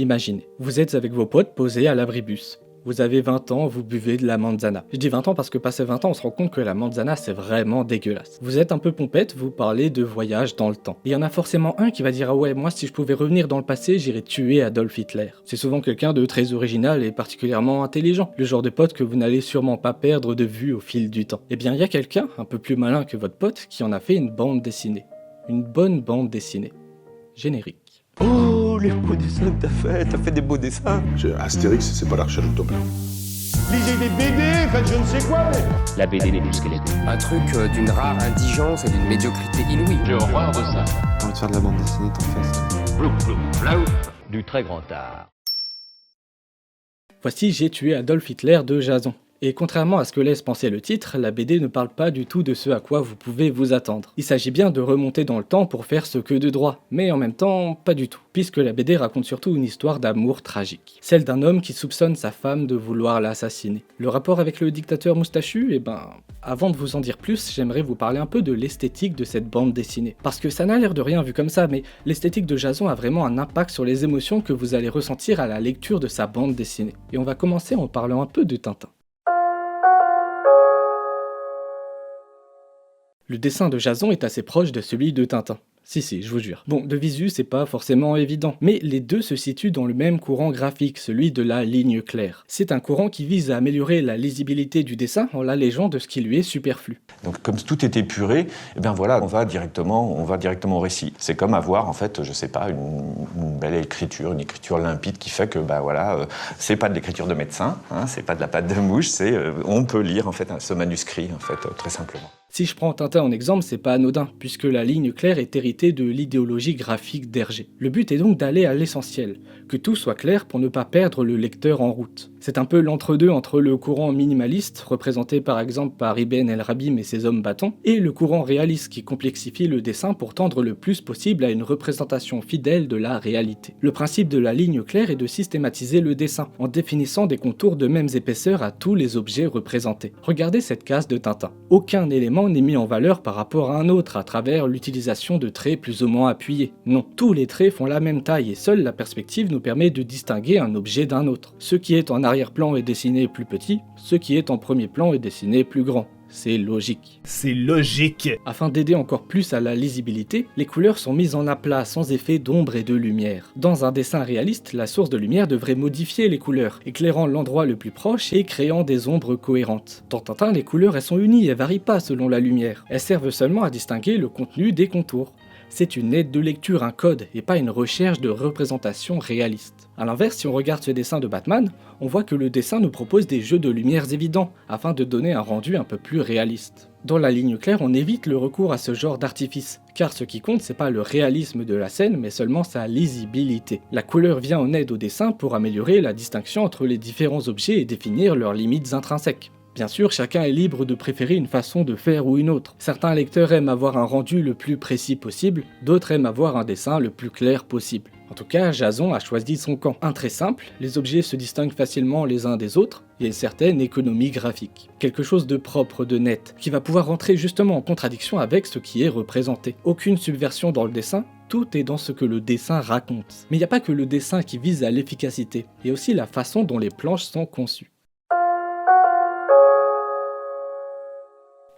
Imaginez, vous êtes avec vos potes posés à l'abribus. Vous avez 20 ans, vous buvez de la manzana. Je dis 20 ans parce que passé 20 ans, on se rend compte que la manzana, c'est vraiment dégueulasse. Vous êtes un peu pompette, vous parlez de voyage dans le temps. Et il y en a forcément un qui va dire « Ah ouais, moi si je pouvais revenir dans le passé, j'irais tuer Adolf Hitler ». C'est souvent quelqu'un de très original et particulièrement intelligent. Le genre de pote que vous n'allez sûrement pas perdre de vue au fil du temps. Eh bien, il y a quelqu'un, un peu plus malin que votre pote, qui en a fait une bande dessinée. Une bonne bande dessinée. Générique. Oh, les beaux dessins que t'as fait des beaux dessins. Astérix, c'est pas l'Arche de Tobin. Lisez des BD, faites je ne sais quoi, mais... La BD n'est plus ce qu'elle était. Un truc d'une rare indigence et d'une médiocrité inouïe. J'ai horreur de ça. T'as envie de faire de la bande dessinée, t'en fais. Ploum, ploum, ploum. Du très grand art. Voici J'ai tué Adolf Hitler de Jason. Et contrairement à ce que laisse penser le titre, la BD ne parle pas du tout de ce à quoi vous pouvez vous attendre. Il s'agit bien de remonter dans le temps pour faire ce que de droit, mais en même temps, pas du tout, puisque la BD raconte surtout une histoire d'amour tragique. Celle d'un homme qui soupçonne sa femme de vouloir l'assassiner. Le rapport avec le dictateur moustachu, avant de vous en dire plus, j'aimerais vous parler un peu de l'esthétique de cette bande dessinée. Parce que ça n'a l'air de rien vu comme ça, mais l'esthétique de Jason a vraiment un impact sur les émotions que vous allez ressentir à la lecture de sa bande dessinée. Et on va commencer en parlant un peu de Tintin. Le dessin de Jason est assez proche de celui de Tintin. Si, je vous jure. Bon, de visu, c'est pas forcément évident, mais les deux se situent dans le même courant graphique, celui de la ligne claire. C'est un courant qui vise à améliorer la lisibilité du dessin en l'allégeant de ce qui lui est superflu. Donc comme tout est épuré, eh bien voilà, on va directement au récit. C'est comme avoir en fait, je sais pas, une belle écriture, une écriture limpide qui fait que c'est pas de l'écriture de médecin, hein, c'est pas de la patte de mouche, on peut lire en fait ce manuscrit en fait très simplement. Si je prends Tintin en exemple, c'est pas anodin, puisque la ligne claire est héritée de l'idéologie graphique d'Hergé. Le but est donc d'aller à l'essentiel, que tout soit clair pour ne pas perdre le lecteur en route. C'est un peu l'entre-deux entre le courant minimaliste, représenté par exemple par Ibn el-Rabim et ses hommes bâtons, et le courant réaliste qui complexifie le dessin pour tendre le plus possible à une représentation fidèle de la réalité. Le principe de la ligne claire est de systématiser le dessin, en définissant des contours de mêmes épaisseurs à tous les objets représentés. Regardez cette case de Tintin. Aucun élément n'est mis en valeur par rapport à un autre à travers l'utilisation de traits plus ou moins appuyés. Non, tous les traits font la même taille et seule la perspective nous permet de distinguer un objet d'un autre. Ce qui est en arrière-plan est dessiné plus petit, ce qui est en premier plan est dessiné plus grand. C'est logique. C'est logique. Afin d'aider encore plus à la lisibilité, les couleurs sont mises en aplat sans effet d'ombre et de lumière. Dans un dessin réaliste, la source de lumière devrait modifier les couleurs, éclairant l'endroit le plus proche et créant des ombres cohérentes. Dans Tintin, les couleurs elles sont unies et varient pas selon la lumière. Elles servent seulement à distinguer le contenu des contours. C'est une aide de lecture, un code, et pas une recherche de représentation réaliste. A l'inverse, si on regarde ce dessin de Batman, on voit que le dessin nous propose des jeux de lumières évidents, afin de donner un rendu un peu plus réaliste. Dans la ligne claire, on évite le recours à ce genre d'artifice, car ce qui compte, c'est pas le réalisme de la scène, mais seulement sa lisibilité. La couleur vient en aide au dessin pour améliorer la distinction entre les différents objets et définir leurs limites intrinsèques. Bien sûr, chacun est libre de préférer une façon de faire ou une autre. Certains lecteurs aiment avoir un rendu le plus précis possible, d'autres aiment avoir un dessin le plus clair possible. En tout cas, Jason a choisi son camp. Un très simple, les objets se distinguent facilement les uns des autres, et une certaine économie graphique. Quelque chose de propre, de net, qui va pouvoir rentrer justement en contradiction avec ce qui est représenté. Aucune subversion dans le dessin, tout est dans ce que le dessin raconte. Mais il n'y a pas que le dessin qui vise à l'efficacité, il y a aussi la façon dont les planches sont conçues.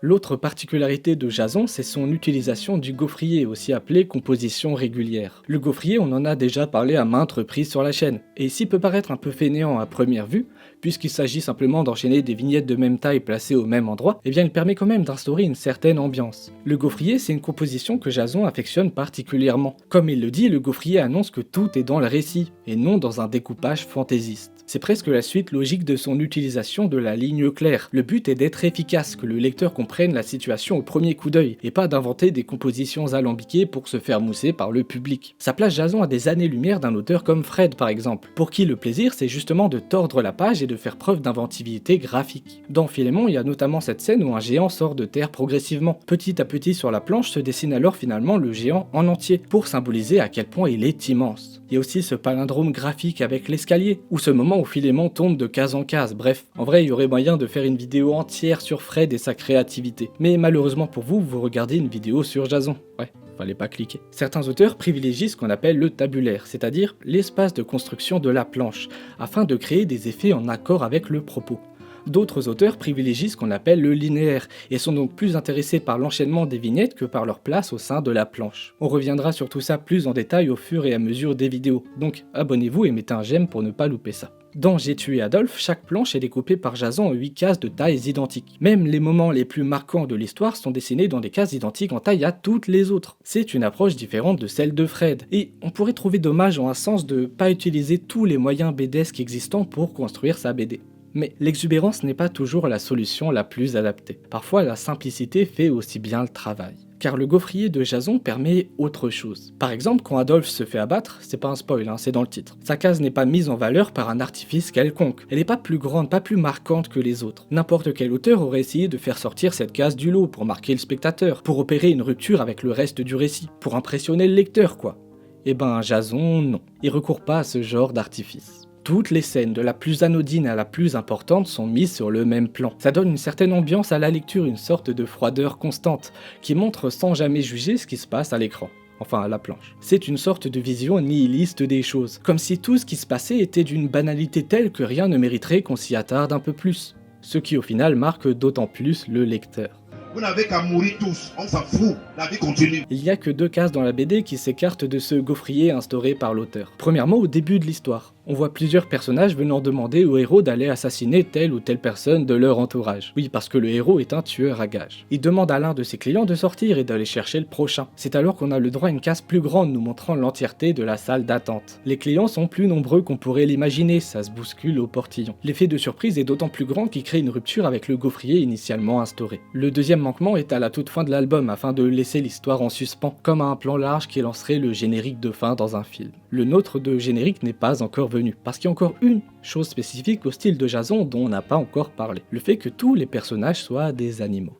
L'autre particularité de Jason, c'est son utilisation du gaufrier, aussi appelé composition régulière. Le gaufrier, on en a déjà parlé à maintes reprises sur la chaîne, et s'il peut paraître un peu fainéant à première vue, puisqu'il s'agit simplement d'enchaîner des vignettes de même taille placées au même endroit, eh bien il permet quand même d'instaurer une certaine ambiance. Le gaufrier, c'est une composition que Jason affectionne particulièrement. Comme il le dit, le gaufrier annonce que tout est dans le récit, et non dans un découpage fantaisiste. C'est presque la suite logique de son utilisation de la ligne claire. Le but est d'être efficace, que le lecteur comprenne la situation au premier coup d'œil, et pas d'inventer des compositions alambiquées pour se faire mousser par le public. Ça place Jason à des années-lumière d'un auteur comme Fred par exemple, pour qui le plaisir c'est justement de tordre la page et de faire preuve d'inventivité graphique. Dans Philémon, il y a notamment cette scène où un géant sort de terre progressivement. Petit à petit sur la planche se dessine alors finalement le géant en entier, pour symboliser à quel point il est immense. Il y a aussi ce palindrome graphique avec l'escalier, ou ce moment où Philémon tombe de case en case. Bref, en vrai, il y aurait moyen de faire une vidéo entière sur Fred et sa créativité. Mais malheureusement pour vous, vous regardez une vidéo sur Jason. Ouais, fallait pas cliquer. Certains auteurs privilégient ce qu'on appelle le tabulaire, c'est-à-dire l'espace de construction de la planche, afin de créer des effets en accord avec le propos. D'autres auteurs privilégient ce qu'on appelle le linéaire, et sont donc plus intéressés par l'enchaînement des vignettes que par leur place au sein de la planche. On reviendra sur tout ça plus en détail au fur et à mesure des vidéos, donc abonnez-vous et mettez un j'aime pour ne pas louper ça. Dans J'ai tué Adolphe, chaque planche est découpée par Jason en 8 cases de tailles identiques. Même les moments les plus marquants de l'histoire sont dessinés dans des cases identiques en taille à toutes les autres. C'est une approche différente de celle de Fred, et on pourrait trouver dommage en un sens de pas utiliser tous les moyens BDesques existants pour construire sa BD. Mais l'exubérance n'est pas toujours la solution la plus adaptée. Parfois, la simplicité fait aussi bien le travail. Car le gaufrier de Jason permet autre chose. Par exemple, quand Adolphe se fait abattre, c'est pas un spoil, c'est dans le titre. Sa case n'est pas mise en valeur par un artifice quelconque. Elle n'est pas plus grande, pas plus marquante que les autres. N'importe quel auteur aurait essayé de faire sortir cette case du lot pour marquer le spectateur, pour opérer une rupture avec le reste du récit, pour impressionner le lecteur quoi. Eh ben Jason, non. Il recourt pas à ce genre d'artifice. Toutes les scènes, de la plus anodine à la plus importante, sont mises sur le même plan. Ça donne une certaine ambiance à la lecture, une sorte de froideur constante, qui montre sans jamais juger ce qui se passe à l'écran. Enfin à la planche. C'est une sorte de vision nihiliste des choses, comme si tout ce qui se passait était d'une banalité telle que rien ne mériterait qu'on s'y attarde un peu plus. Ce qui au final marque d'autant plus le lecteur. Vous n'avez qu'à mourir tous, on s'en fout, la vie continue. Il n'y a que 2 cases dans la BD qui s'écartent de ce gaufrier instauré par l'auteur. Premièrement, au début de l'histoire. On voit plusieurs personnages venant demander au héros d'aller assassiner telle ou telle personne de leur entourage. Oui, parce que le héros est un tueur à gages. Il demande à l'un de ses clients de sortir et d'aller chercher le prochain. C'est alors qu'on a le droit à une case plus grande nous montrant l'entièreté de la salle d'attente. Les clients sont plus nombreux qu'on pourrait l'imaginer, ça se bouscule au portillon. L'effet de surprise est d'autant plus grand qu'il crée une rupture avec le gaufrier initialement instauré. Le deuxième manquement est à la toute fin de l'album afin de laisser l'histoire en suspens, comme un plan large qui lancerait le générique de fin dans un film. Le nôtre de générique n'est pas encore venu, parce qu'il y a encore une chose spécifique au style de Jason dont on n'a pas encore parlé, le fait que tous les personnages soient des animaux.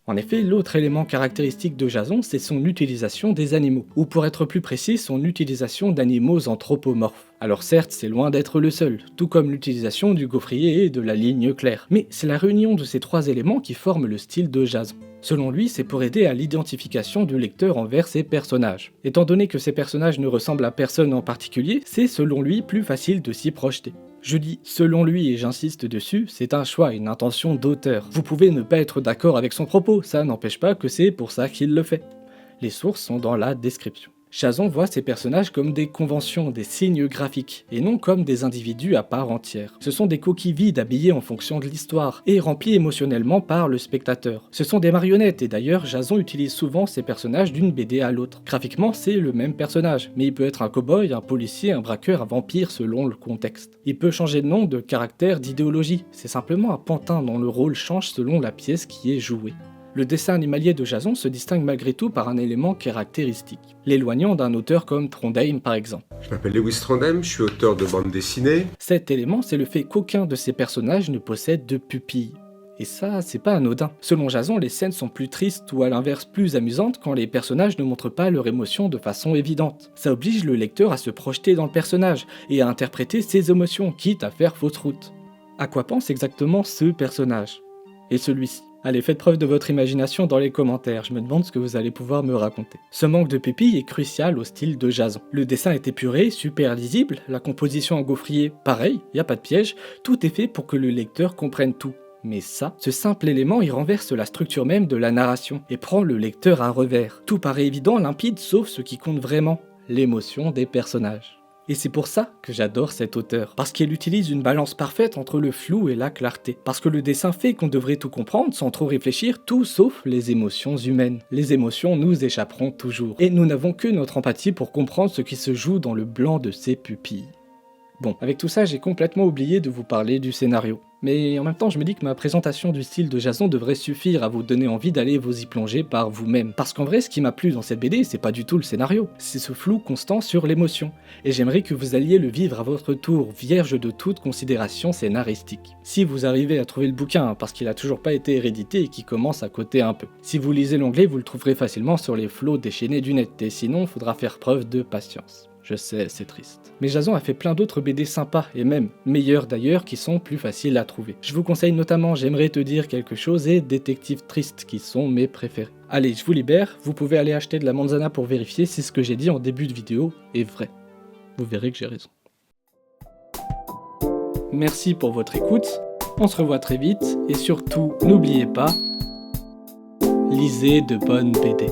En effet, l'autre élément caractéristique de Jason, c'est son utilisation des animaux, ou pour être plus précis, son utilisation d'animaux anthropomorphes. Alors certes, c'est loin d'être le seul, tout comme l'utilisation du gaufrier et de la ligne claire, mais c'est la réunion de ces 3 éléments qui forment le style de Jason. Selon lui, c'est pour aider à l'identification du lecteur envers ses personnages. Étant donné que ces personnages ne ressemblent à personne en particulier, c'est selon lui plus facile de s'y projeter. Je dis selon lui et j'insiste dessus, c'est un choix, une intention d'auteur. Vous pouvez ne pas être d'accord avec son propos, ça n'empêche pas que c'est pour ça qu'il le fait. Les sources sont dans la description. Jason voit ces personnages comme des conventions, des signes graphiques, et non comme des individus à part entière. Ce sont des coquilles vides habillées en fonction de l'histoire, et remplies émotionnellement par le spectateur. Ce sont des marionnettes, et d'ailleurs Jason utilise souvent ces personnages d'une BD à l'autre. Graphiquement, c'est le même personnage, mais il peut être un cow-boy, un policier, un braqueur, un vampire selon le contexte. Il peut changer de nom, de caractère, d'idéologie. C'est simplement un pantin dont le rôle change selon la pièce qui est jouée. Le dessin animalier de Jason se distingue malgré tout par un élément caractéristique, l'éloignant d'un auteur comme Trondheim par exemple. Je m'appelle Lewis Trondheim, je suis auteur de bande dessinée. Cet élément, c'est le fait qu'aucun de ces personnages ne possède de pupille. Et ça, c'est pas anodin. Selon Jason, les scènes sont plus tristes ou à l'inverse plus amusantes quand les personnages ne montrent pas leur émotion de façon évidente. Ça oblige le lecteur à se projeter dans le personnage et à interpréter ses émotions, quitte à faire fausse route. À quoi pense exactement ce personnage? Et celui-ci? Allez, faites preuve de votre imagination dans les commentaires, je me demande ce que vous allez pouvoir me raconter. Ce manque de pupille est crucial au style de Jason. Le dessin est épuré, super lisible, la composition en gaufrier, pareil, y a pas de piège, tout est fait pour que le lecteur comprenne tout. Mais ça, ce simple élément, il renverse la structure même de la narration, et prend le lecteur à revers. Tout paraît évident, limpide, sauf ce qui compte vraiment, l'émotion des personnages. Et c'est pour ça que j'adore cet auteur, parce qu'il utilise une balance parfaite entre le flou et la clarté, parce que le dessin fait qu'on devrait tout comprendre sans trop réfléchir, tout sauf les émotions humaines. Les émotions nous échapperont toujours, et nous n'avons que notre empathie pour comprendre ce qui se joue dans le blanc de ses pupilles. Bon, avec tout ça, j'ai complètement oublié de vous parler du scénario. Mais en même temps, je me dis que ma présentation du style de Jason devrait suffire à vous donner envie d'aller vous y plonger par vous-même. Parce qu'en vrai, ce qui m'a plu dans cette BD, c'est pas du tout le scénario, c'est ce flou constant sur l'émotion. Et j'aimerais que vous alliez le vivre à votre tour, vierge de toute considération scénaristique. Si vous arrivez à trouver le bouquin, parce qu'il a toujours pas été réédité et qu'il commence à coter un peu. Si vous lisez l'onglet, vous le trouverez facilement sur les flots déchaînés du net, et sinon, faudra faire preuve de patience. Je sais, c'est triste. Mais Jason a fait plein d'autres BD sympas, et même meilleurs d'ailleurs, qui sont plus faciles à trouver. Je vous conseille notamment J'aimerais te dire quelque chose et Détective triste, qui sont mes préférés. Allez, je vous libère, vous pouvez aller acheter de la manzana pour vérifier si ce que j'ai dit en début de vidéo est vrai. Vous verrez que j'ai raison. Merci pour votre écoute, on se revoit très vite, et surtout, n'oubliez pas, lisez de bonnes BD.